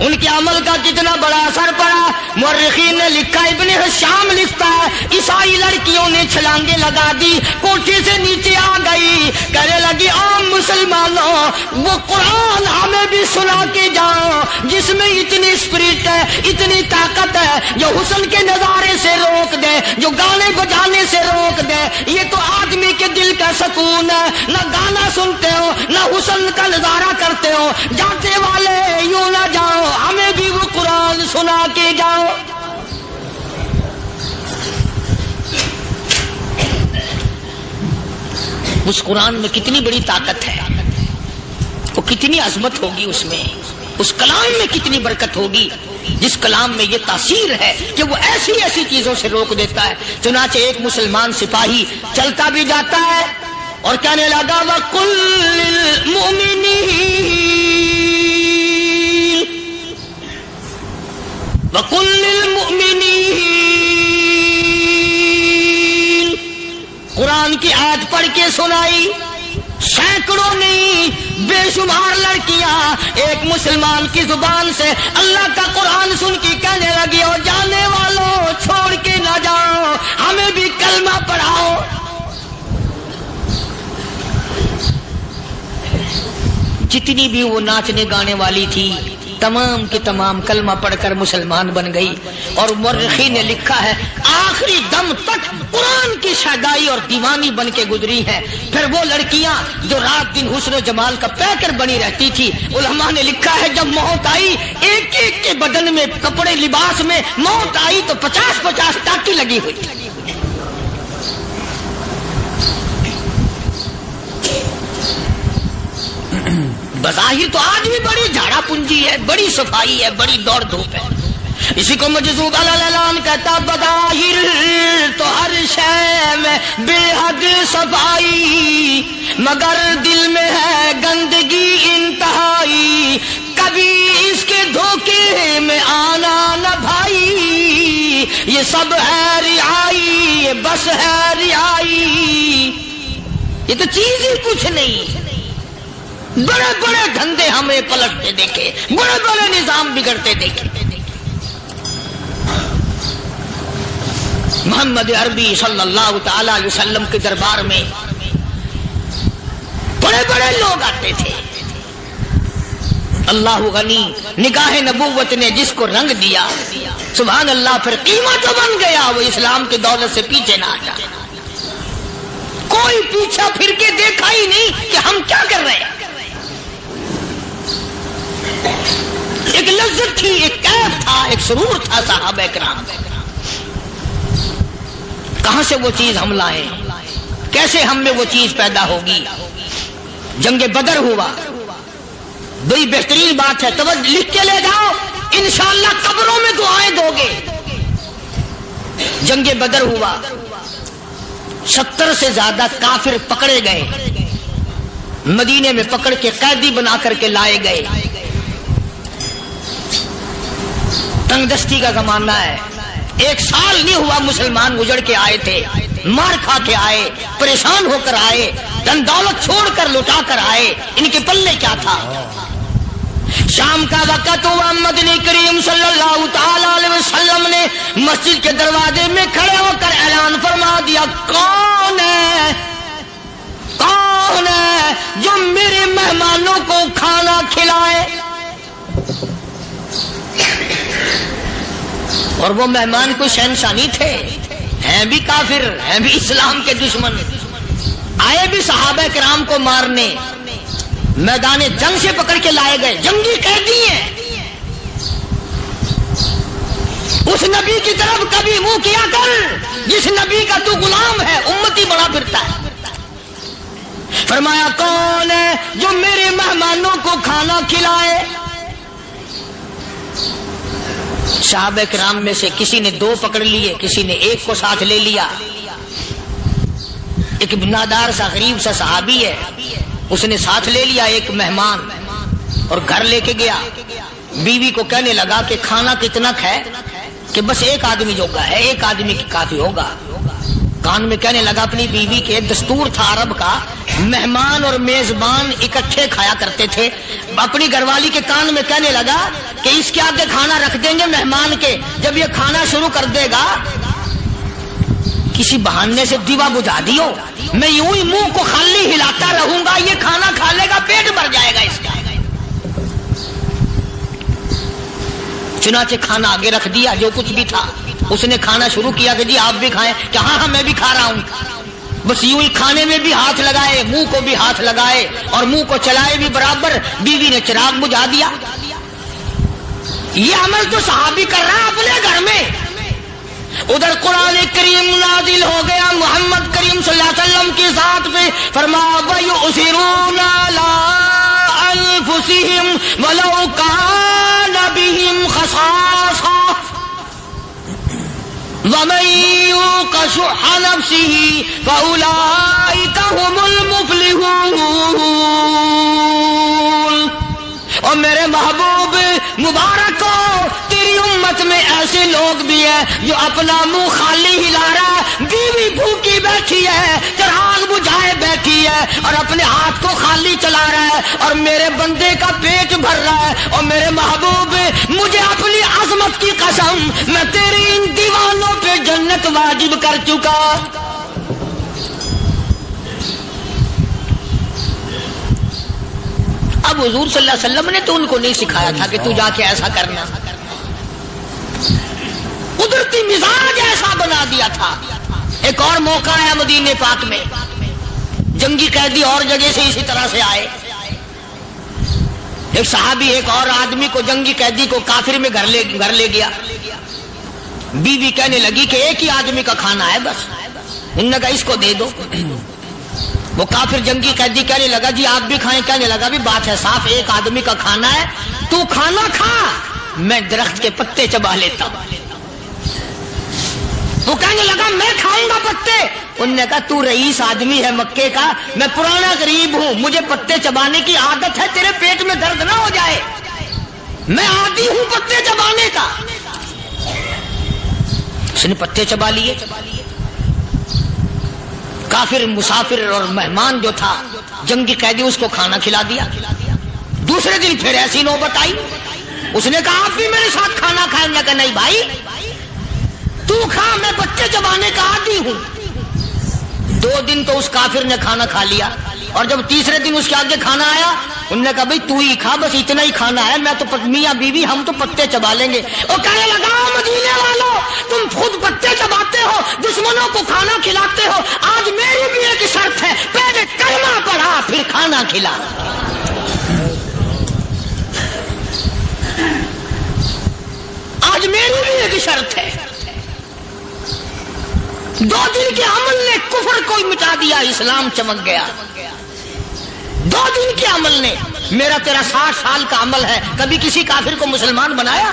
ان کے عمل کا کتنا بڑا اثر پڑا. مورخین نے لکھا، ابن حشام لکھتا ہے عیسائی لڑکیوں نے چھلانگیں لگا دی، کوٹھی سے نیچے آ گئی، کہنے لگی عام مسلمانوں وہ قرآن ہمیں بھی سنا کے جاؤ جس میں اتنی اسپرٹ ہے، اتنی طاقت ہے، جو حسن کے نظارے سے روک دے، جو گانے بجانے سے روک دے. یہ تو آدمی کے دل کا سکون ہے. نہ گانا سنتے ہو نہ حسن کا نظارہ کرتے ہو. جاتے والے یوں نہ جاؤ، ہمیں بھی وہ قرآن سنا کے جاؤ. اس قرآن میں کتنی بڑی طاقت ہے، وہ کتنی عظمت ہوگی اس میں، اس کلام میں کتنی برکت ہوگی، جس کلام میں یہ تاثیر ہے کہ وہ ایسی ایسی چیزوں سے روک دیتا ہے. چنانچہ ایک مسلمان سپاہی چلتا بھی جاتا ہے اور کہنے لگا وَقُلْ لِلْمُؤْمِنِينَ وَقُلْ لِلْمُؤْمِنِينَ. قرآن کی آیت پڑھ کے سنائی. سینکڑوں نہیں بے شمار لڑکیاں ایک مسلمان کی زبان سے اللہ کا قرآن سن کے کہنے لگی اور جانے والوں چھوڑ کے نہ جاؤ، ہمیں بھی کلمہ پڑھاؤ. جتنی بھی وہ ناچنے گانے والی تھی تمام کی تمام کلمہ پڑھ کر مسلمان بن گئی. اور مورخین نے لکھا ہے آخری دم تک قرآن کی شیدائی اور دیوانی بن کے گزری ہے. پھر وہ لڑکیاں جو رات دن حسن و جمال کا پیکر بنی رہتی تھی، علماء نے لکھا ہے جب موت آئی ایک ایک کے بدن میں کپڑے لباس میں موت آئی تو 50-50 ٹاکی لگی ہوئی. بظاہر تو آج بھی بڑی جھاڑا پنجی ہے، بڑی صفائی ہے، بڑی دوڑ دھوپ ہے. اسی کو مجذوب الالان کہتا بظاہر تو ہر شے میں بے حد صفائی، مگر دل میں ہے گندگی انتہائی. کبھی اس کے دھوکے میں آنا نہ بھائی، یہ سب ہے رعائی، یہ بس ہے رعائی. یہ تو چیز ہی کچھ نہیں. بڑے بڑے دھندے ہمیں پلٹتے دیکھے، بڑے بڑے نظام بگڑتے دیکھے. محمد عربی صلی اللہ تعالی علیہ وسلم کے دربار میں بڑے بڑے لوگ آتے تھے. اللہ غنی، نگاہ نبوت نے جس کو رنگ دیا سبحان اللہ، پھر قیمت بن گیا. وہ اسلام کی دولت سے پیچھے نہ ہٹا. کوئی پیچھا پھر کے دیکھا ہی نہیں کہ ہم کیا کر رہے ہیں. ایک لذت تھی، ایک کیف تھا، ایک سرور تھا صحابہ کرام. کہاں سے وہ چیز ہم لائیں؟ کیسے ہم میں وہ چیز پیدا ہوگی؟ جنگ بدر ہوا، بڑی بہترین بات ہے، توجہ لکھ کے لے جاؤ، انشاءاللہ قبروں میں دعائیں دو گے. جنگ بدر ہوا، 70 سے زیادہ کافر پکڑے گئے، مدینے میں پکڑ کے قیدی بنا کر کے لائے گئے. تنگ دستی کا زمانہ ہے. 1 سال نہیں ہوا مسلمان گزر کے آئے تھے، مار کھا کے آئے، پریشان ہو کر آئے، دن دولت چھوڑ کر لوٹا کر آئے. ان کے پلے کیا تھا؟ شام کا وقت ہوا، مدنی کریم صلی اللہ تعالی علیہ وسلم نے مسجد کے دروازے میں کھڑے ہو کر اعلان فرما دیا کون ہے، کون ہے جو میرے مہمانوں کو کھانا کھلائے. اور وہ مہمان کو شہنشاہ نہیں تھے، ہیں بھی کافر، ہیں بھی اسلام کے دشمن. آئے بھی صحابہ کرام کو مارنے، میدان جنگ سے پکڑ کے لائے گئے، جنگی قیدی ہیں، اس نبی کی طرف کبھی منہ کیا کر جس نبی کا تو غلام ہے، امتی بڑا پھرتا ہے۔ فرمایا کون ہے جو میرے مہمانوں کو کھانا کھلائے؟ صحابہ کرام میں سے کسی نے 2 پکڑ لیے، کسی نے 1 کو ساتھ لے لیا۔ ایک بنادار سا غریب سا صحابی ہے، اس نے ساتھ لے لیا ایک مہمان اور گھر لے کے گیا۔ بیوی کو کہنے لگا کہ کھانا کتنا ہے؟ کہ بس 1 آدمی جوگا ہے، 1 آدمی کی کافی ہوگا۔ کان میں کہنے لگا اپنی بیوی کے، دستور تھا عرب کا، مہمان اور میزبان اکٹھے کھایا کرتے تھے۔ اپنی گھر والی کے کان میں کہنے لگا کہ اس کے آگے کھانا رکھ دیں گے مہمان کے، جب یہ کھانا شروع کر دے گا کسی بہانے سے دیوا بجھا دیو، میں یوں ہی منہ کو خالی ہلاتا رہوں گا، یہ کھانا کھا لے گا، پیٹ بھر جائے گا اس کا۔ چنانچہ کھانا آگے رکھ دیا، جو کچھ بھی تھا اس نے کھانا شروع کیا کہ جی آپ بھی کھائیں، کہ ہاں میں بھی کھا رہا ہوں۔ بس یوں ہی کھانے میں بھی ہاتھ لگائے، منہ کو بھی ہاتھ لگائے اور منہ کو چلائے بھی برابر۔ بیوی نے چراغ بجھا دیا۔ یہ عمل تو صحابی کر رہا ہے اپنے گھر میں۔ ادھر قرآن کریم نازل ہو گیا محمد کریم صلی اللہ علیہ وسلم کی ذات پہ، فرمایا وَيُؤْثِرُونَ عَلَىٰ أَنفُسِهِمْ وَلَوْ كَانَ بِهِمْ خَصَاصَةٌ وَمَن يُوقَ شُحَّ نَفْسِهِ فَأُولَٰئِكَ هُمُ الْمُفْلِحُونَ۔ اور میرے محبوب مبارک ہو، تیری امت میں ایسے لوگ بھی ہیں جو اپنا منہ خالی ہلا رہا ہے، بیوی بھوکی بیٹھی ہے، چراغ بجھائے بیٹھی ہے اور اپنے ہاتھ کو خالی چلا رہا ہے اور میرے بندے کا پیٹ بھر رہا ہے۔ اور میرے محبوب مجھے اپنی عظمت کی قسم، میں تیرے ان دیوانوں پہ جنت واجب کر چکا۔ اب حضور صلی اللہ علیہ وسلم نے تو ان کو نہیں سکھایا تھا کہ تو جا کے ایسا کرنا، قدرتی مزاج ایسا بنا دیا تھا۔ ایک اور موقع آیا مدینے پاک میں، جنگی قیدی اور جگہ سے اسی طرح سے آئے۔ ایک صحابی ایک اور آدمی کو، جنگی قیدی کو کافر میں گھر لے گیا۔ بیوی کہنے لگی کہ 1 ہی آدمی کا کھانا ہے بس، انہوں نے کہا اس کو دے دو۔ وہ کافر جنگی قیدی کہنے لگا جی آپ بھی کھائیں، کہنے لگا بھی بات ہے صاف، 1 آدمی کا کھانا ہے، تو کھانا کھا، میں درخت کے پتے چبا لیتا ہوں۔ وہ کہنے لگا میں کھاؤں گا پتے۔ انہوں نے کہا تو رئیس آدمی ہے مکے کا، میں پرانا غریب ہوں، مجھے پتے چبانے کی عادت ہے، تیرے پیٹ میں درد نہ ہو جائے، میں عادی ہوں پتے چبانے کا۔ اس نے پتے چبا لیے۔ کافر مسافر اور مہمان جو تھا جنگی قیدی، اس کو کھانا کھلا دیا۔ دوسرے دن پھر ایسی نوبت آئی، اس نے کہا آپ بھی میرے ساتھ کھانا کھائیں؟ نے کہا نہیں بھائی تو کھا، میں بچے چبانے کا عادی ہوں۔ 2 دن تو اس کافر نے کھانا کھا لیا، اور جب تیسرے دن اس کے آگے کھانا آیا، انہوں نے کہا بھائی تو ہی کھا، بس اتنا ہی کھانا ہے، میں تو میاں بیوی ہم تو پتے چبا لیں گے۔ اور کہنے لگا مدینے والوں تم خود پتے چباتے ہو، دشمنوں کو کھانا کھلاتے ہو، آج میری بھی ایک شرط ہے، پہلے کلمہ پڑھا پھر کھانا کھلا۔ آج میری بھی ایک شرط ہے۔ 2 دن کے عمل نے کفر کو مٹا دیا، اسلام چمک گیا۔ 2 دن کے عمل نے، میرا تیرا 60 سال کا عمل ہے، کبھی کسی کافر کو مسلمان بنایا؟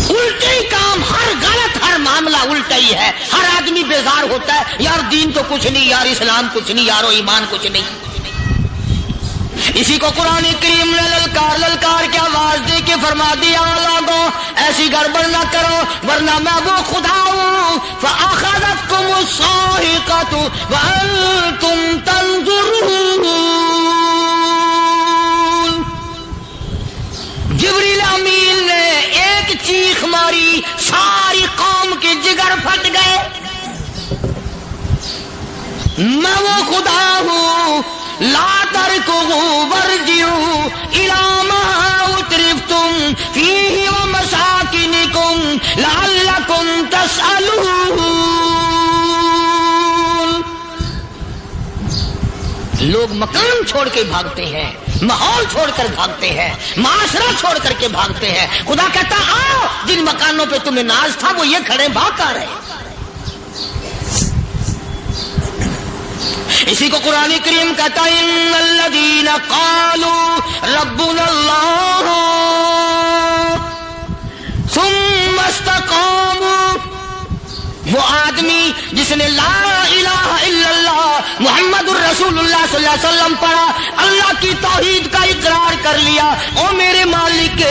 الٹے ہی کام، ہر غلط، ہر معاملہ الٹا ہی ہے۔ ہر آدمی بیزار ہوتا ہے، یار دین تو کچھ نہیں، یار اسلام کچھ نہیں، یارو ایمان کچھ نہیں۔ اسی کو قرآن کریم نے للکار کے آواز دے کے فرما دیا لوگوں ایسی گڑبڑ نہ کرو ورنہ میں وہ خدا ہوں۔ فَأَخَذَتْكُمُ الصَّاعِقَةُ وَأَنْتُمْ تَنْظُرُونَ۔ جبریل امین نے ایک چیخ ماری، ساری قوم کے جگر پھٹ گئے۔ میں وہ خدا ہوں، لا تركضوا وارجعوا إلى ما أترفتم فيه ومساكنكم لعلكم تسألون۔ لوگ مکان چھوڑ کے بھاگتے ہیں، ماحول چھوڑ کر بھاگتے ہیں، معاشرہ چھوڑ کر کے بھاگتے ہیں. خدا کہتا آؤ جن مکانوں پہ تمہیں ناز تھا وہ یہ کھڑے بھاگ کر رہے. اسی کو قرآن کریم کہتا ہے ان الذین قالوا ربنا اللہ ثم استقاموا، وہ آدمی جس نے لا الہ الا اللہ محمد الرسول اللہ صلی اللہ علیہ وسلم پڑھا، اللہ کی توحید کا اقرار کر لیا، او میرے مالک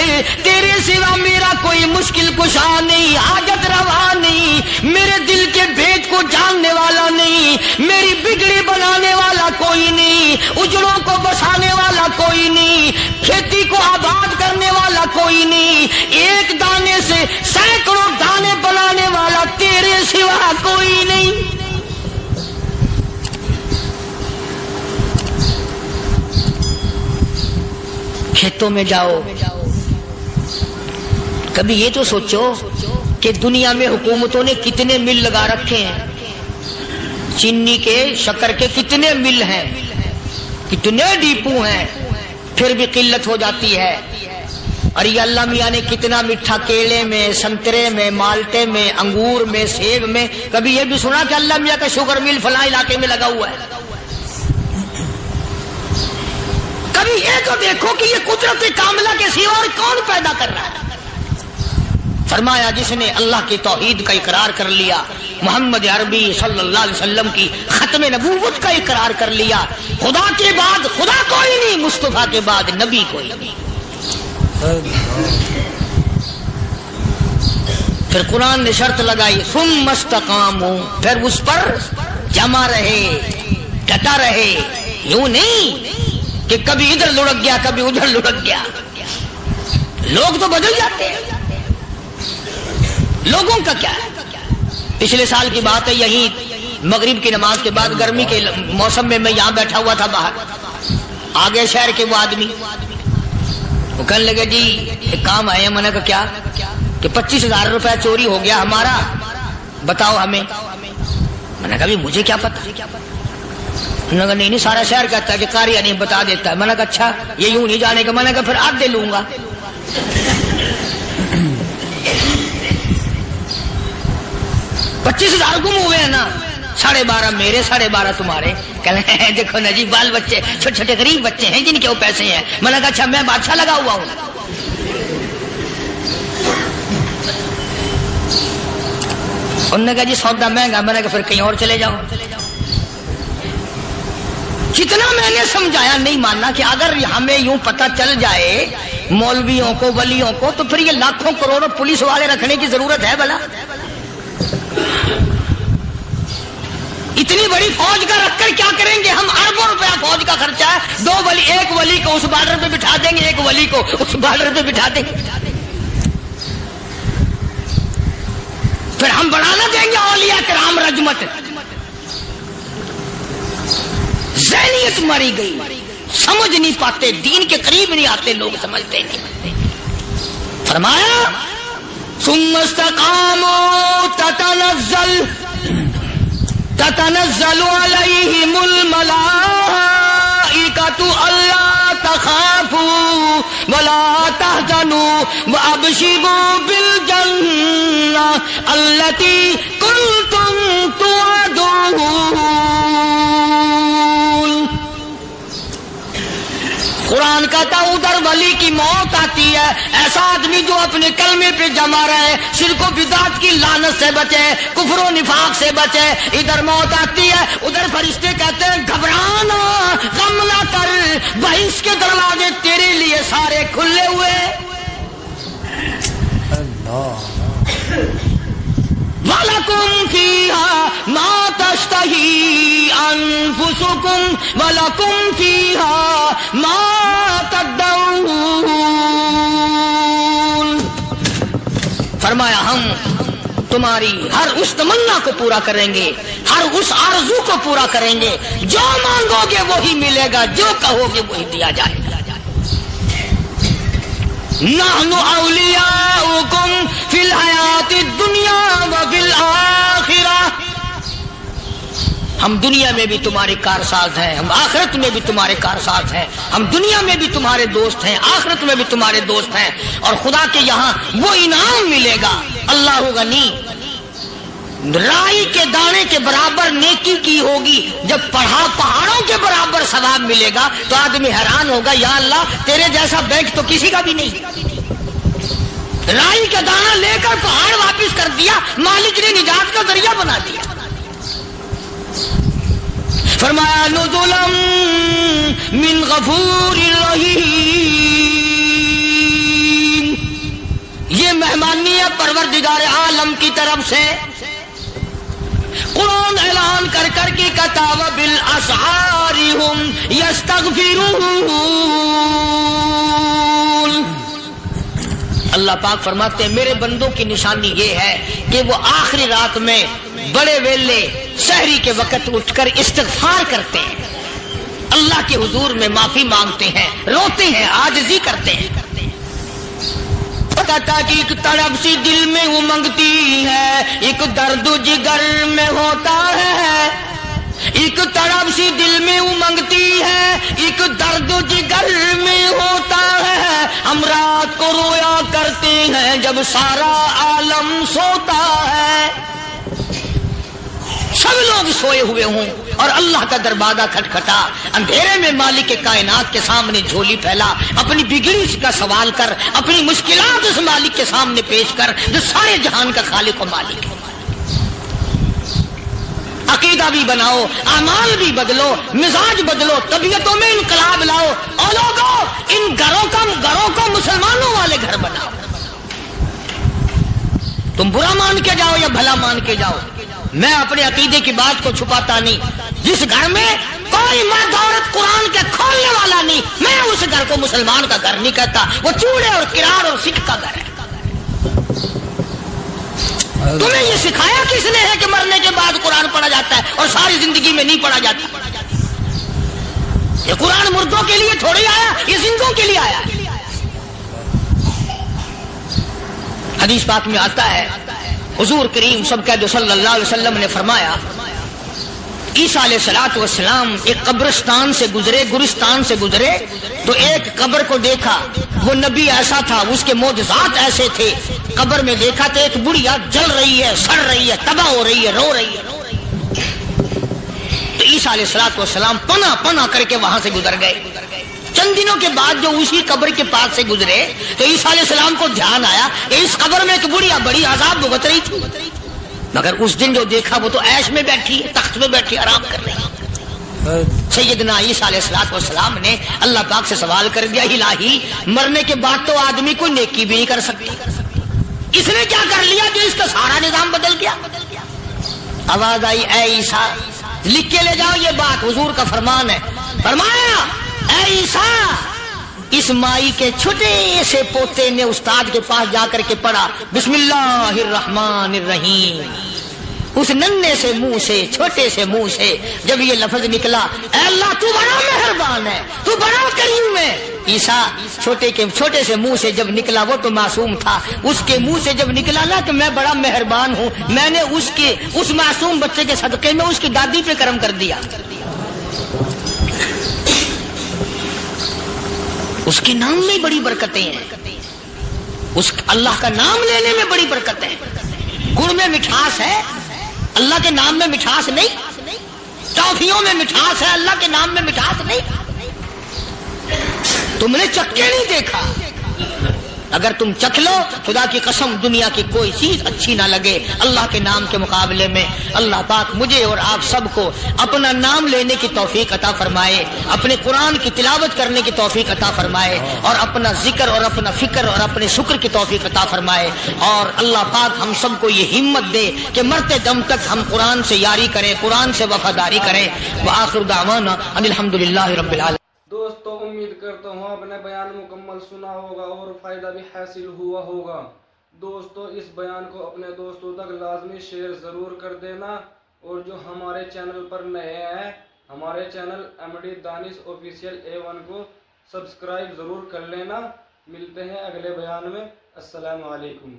تیرے سوا میرا کوئی مشکل کشا نہیں، حاجت روا نہیں، میرے دل کے بھید کو جاننے والا نہیں، میری بگڑی بنانے والا کوئی نہیں، اجڑوں کو بسانے والا کوئی نہیں، کھیتی کو آباد کرنے والا کوئی نہیں، ایک دانے سے سینکڑوں دانے بنانے والا تیرے سوا کوئی نہیں. کھیتوں میں جاؤ، کبھی یہ تو سوچو کہ دنیا میں حکومتوں نے کتنے مل لگا رکھے ہیں، چینی کے شکر کے کتنے مل ہیں، کتنے ڈیپو ہیں، پھر بھی قلت ہو جاتی ہے. اور یہ اللہ میاں نے کتنا میٹھا کیلے میں، سنترے میں، مالٹے میں، انگور میں، سیب میں. کبھی یہ بھی سنا کہ اللہ میاں کا شوگر مل فلاں علاقے میں لگا ہوا ہے؟ کبھی یہ تو دیکھو کہ یہ قدرت کاملہ کے سوا اور کون پیدا کر رہا ہے. فرمایا جس نے اللہ کی توحید کا اقرار کر لیا، محمد عربی صلی اللہ علیہ وسلم کی ختم نبوت کا اقرار کر لیا، خدا کے بعد خدا کوئی نہیں، مصطفیٰ کے بعد نبی کوئی نہیں. پھر قرآن نے شرط لگائی ثم استقاموا، پھر اس پر جمع رہے، ڈٹا رہے. یوں نہیں کہ کبھی ادھر لڑک گیا کبھی ادھر لڑک گیا. لوگ تو بدل جاتے ہیں، لوگوں کا کیا ہے. پچھلے سال کی بات ہے، یہی مغرب کی نماز کے بعد گرمی کے موسم میں یہاں بیٹھا ہوا تھا باہر، آگے شہر کے وہ آدمی وہ کہنے لگے جی ایک کام آئے ہیں. میں نے کہا کیا؟ کہ 25,000 روپے چوری ہو گیا ہمارا، بتاؤ ہمیں. میں نے کہا مجھے کیا پتا. انہوں نے کہا نہیں سارا شہر کہتا ہے کہ قاریہ نہیں بتا دیتا ہے. میں نے کہا اچھا یہ یوں نہیں جانے کا. میں نے کہا پھر آدھے لوں گا. 25,000 گم ہوئے ہیں نا، 12.5 میرے 12.5 تمہارے. کہنے ہیں دیکھو نا جی بال بچے چھوٹے چھوٹے غریب بچے ہیں جن کے وہ پیسے ہیں. میں نے کہا اچھا میں بادشاہ لگا ہوا ہوں. انہوں نے کہا جی سودا مہنگا. میں نے کہا پھر کہیں اور چلے جاؤ. جتنا میں نے سمجھایا نہیں ماننا کہ اگر ہمیں یوں پتہ چل جائے مولویوں کو ولیوں کو تو پھر یہ لاکھوں کروڑوں پولیس والے رکھنے کی ضرورت ہے بھلا؟ اتنی بڑی فوج کا رکھ کر کیا کریں گے ہم؟ اربوں روپیہ فوج کا خرچہ ہے. 2 ولی، ایک ولی کو اس بارڈر پہ بٹھا دیں گے، ایک ولی کو اس بارڈر پہ بٹھا دیں گے. پھر ہم بڑھانا دیں گے اولیاء کرام رجمت. ذہنیت ماری گئی، سمجھ نہیں پاتے، دین کے قریب نہیں آتے لوگ، سمجھتے نہیں. فرمایا ثم استقاموا تتنزل علیہم الملائکۃ الا تخافوا ولا تحزنوا وابشروا بالجنہ التی کنتم توعدون. قرآن کہتا ادھر ولی کی موت آتی ہے، ایسا آدمی جو اپنے کلمے پہ جمع رہے، شرک و بدعت کی لعنت سے بچے، کفر و نفاق سے بچے. ادھر موت آتی ہے، ادھر فرشتے کہتے ہیں گھبرانا، غم نہ کر، بہشت کے دروازے تیرے لیے سارے کھلے ہوئے. وَلَكُمْ فِيهَا مَا تَشْتَهِي أَنفُسُكُمْ وَلَكُمْ فِيهَا مَا تَدَّعُونَ. فرمایا ہم تمہاری ہر اس تمنا کو پورا کریں گے، ہر اس آرزو کو پورا کریں گے. جو مانگو گے وہی ملے گا، جو کہو گے وہی دیا جائے گا. نحن اولیاؤکم فی الحیات الدنیا وفی الآخرہ. ہم دنیا میں بھی تمہارے کارساز ہیں، ہم آخرت میں بھی تمہارے کارساز ہیں، ہم دنیا میں بھی تمہارے دوست ہیں، آخرت میں بھی تمہارے دوست ہیں، اور خدا کے یہاں وہ انعام ملے گا۔ اللہ غنی، رائی کے دانے کے برابر نیکی کی ہوگی، جب پہاڑوں کے برابر ثواب ملے گا تو آدمی حیران ہوگا، یا اللہ تیرے جیسا بینک تو کسی کا بھی نہیں۔ رائی کا دانہ لے کر پہاڑ واپس کر دیا، مالک نے نجات کا ذریعہ بنا دیا۔ فرمایا نزلا من غفور رحیم، یہ مہمانی ہے پروردگار عالم کی طرف سے۔ قرآن اعلان کر کر کے کتاب بالاسحار ہم یستغفرون، اللہ پاک فرماتے ہیں میرے بندوں کی نشانی یہ ہے کہ وہ آخری رات میں بڑے ویلے سحری کے وقت اٹھ کر استغفار کرتے ہیں، اللہ کے حضور میں معافی مانگتے ہیں، روتے ہیں، عاجزی کرتے ہیں۔ پتہ کہ ایک تڑپ سی دل میں امنگتی ہے، ایک درد جگر میں ہوتا ہے، ایک تڑپ سی دل میں امنگتی ہے، ایک درد جگر میں ہوتا ہے، ہم رات کو رویا کرتے ہیں جب سارا عالم سوتا ہے۔ سب لوگ سوئے ہوئے ہوں اور اللہ کا دروازہ کھٹکھٹا، اندھیرے میں مالک کائنات کے سامنے جھولی پھیلا، اپنی بگڑی کا سوال کر، اپنی مشکلات اس مالک کے سامنے پیش کر جو سارے جہان کا خالق و مالک ہے۔ عقیدہ بھی بناؤ، اعمال بھی بدلو، مزاج بدلو، طبیعتوں میں انقلاب لاؤ، اور لوگوں ان گھروں کو مسلمانوں والے گھر بناؤ۔ تم برا مان کے جاؤ یا بھلا مان کے جاؤ، میں اپنے عقیدے کی بات کو چھپاتا نہیں۔ جس گھر میں کوئی مرد عورت قرآن کے کھولنے والا نہیں، میں اس گھر کو مسلمان کا گھر نہیں کہتا، وہ چوڑے اور کرار اور سکھ کا گھر ہے۔ تمہیں یہ سکھایا کس نے ہے کہ مرنے کے بعد قرآن پڑھا جاتا ہے اور ساری زندگی میں نہیں پڑھا جاتا؟ یہ قرآن مردوں کے لیے تھوڑی آیا، یہ زندوں کے لیے آیا۔ حدیث پاک میں آتا ہے حضور کریم سب کہہ دو صلی اللہ علیہ وسلم نے فرمایا، عیسیٰ علیہ الصلوۃ والسلام ایک قبرستان سے گزرے، گورستان سے گزرے تو ایک قبر کو دیکھا، وہ نبی ایسا تھا، اس کے معجزات ایسے تھے۔ قبر میں دیکھا تو ایک بڑھیا جل رہی ہے، سڑ رہی ہے، تباہ ہو رہی ہے، رو رہی ہے۔ تو عیسیٰ علیہ الصلوۃ والسلام پناہ کر کے وہاں سے گزر گئے۔ چند دنوں کے بعد جو اسی قبر کے پاس سے گزرے تو عیسیٰ علیہ السلام کو دھیان آیا کہ اس قبر میں ایک بڑھیا بڑی عذاب بھگت رہی تھی، مگر اس دن جو دیکھا وہ تو عیش میں بیٹھی ہے، تخت میں بیٹھی آرام کر رہی ہے۔ سیدنا عیسیٰ علیہ السلام نے اللہ پاک سے سوال کر دیا، الہی مرنے کے بعد تو آدمی کوئی نیکی بھی نہیں کر سکتا، اس نے کیا کر لیا جو اس کا سارا نظام بدل گیا؟ آواز آئی، اے عیسیٰ لکھ کے لے جاؤ یہ بات، حضور کا فرمان ہے۔ فرمایا، اے عیسیٰ، اس مائی کے چھوٹے سے پوتے نے استاد کے پاس جا کر کے پڑھا بسم اللہ الرحمن الرحیم، اس ننھے سے منہ سے، چھوٹے سے منہ سے جب یہ لفظ نکلا، اے اللہ تو بڑا مہربان ہے، تو بڑا کریم ہے۔ عیسیٰ چھوٹے سے منہ سے جب نکلا، وہ تو معصوم تھا، اس کے منہ سے جب نکلا نا کہ میں بڑا مہربان ہوں، میں نے اس معصوم بچے کے صدقے میں اس کی دادی پہ کرم کر دیا۔ اس کے نام میں بڑی برکتیں ہیں، اس اللہ کا نام لینے میں بڑی برکت ہے۔ گڑ میں مٹھاس ہے، اللہ کے نام میں مٹھاس نہیں۔ ٹافیوں میں مٹھاس ہے، اللہ کے نام میں مٹھاس نہیں۔ تم نے چکھ کے نہیں دیکھا، اگر تم چکھ لو خدا کی قسم دنیا کی کوئی چیز اچھی نہ لگے اللہ کے نام کے مقابلے میں۔ اللہ پاک مجھے اور آپ سب کو اپنا نام لینے کی توفیق عطا فرمائے، اپنے قرآن کی تلاوت کرنے کی توفیق عطا فرمائے، اور اپنا ذکر اور اپنا فکر اور اپنے شکر کی توفیق عطا فرمائے، اور اللہ پاک ہم سب کو یہ ہمت دے کہ مرتے دم تک ہم قرآن سے یاری کریں، قرآن سے وفاداری کریں۔ وآخر دعوانا ان الحمدللہ رب العالمین۔ دوستو امید کرتا ہوں آپ نے بیان مکمل سنا ہوگا اور فائدہ بھی حاصل ہوا ہوگا۔ دوستو اس بیان کو اپنے دوستوں تک لازمی شیئر ضرور کر دینا، اور جو ہمارے چینل پر نئے ہیں ہمارے چینل ایم ڈی دانش آفیشیل A1 کو سبسکرائب ضرور کر لینا۔ ملتے ہیں اگلے بیان میں، السلام علیکم۔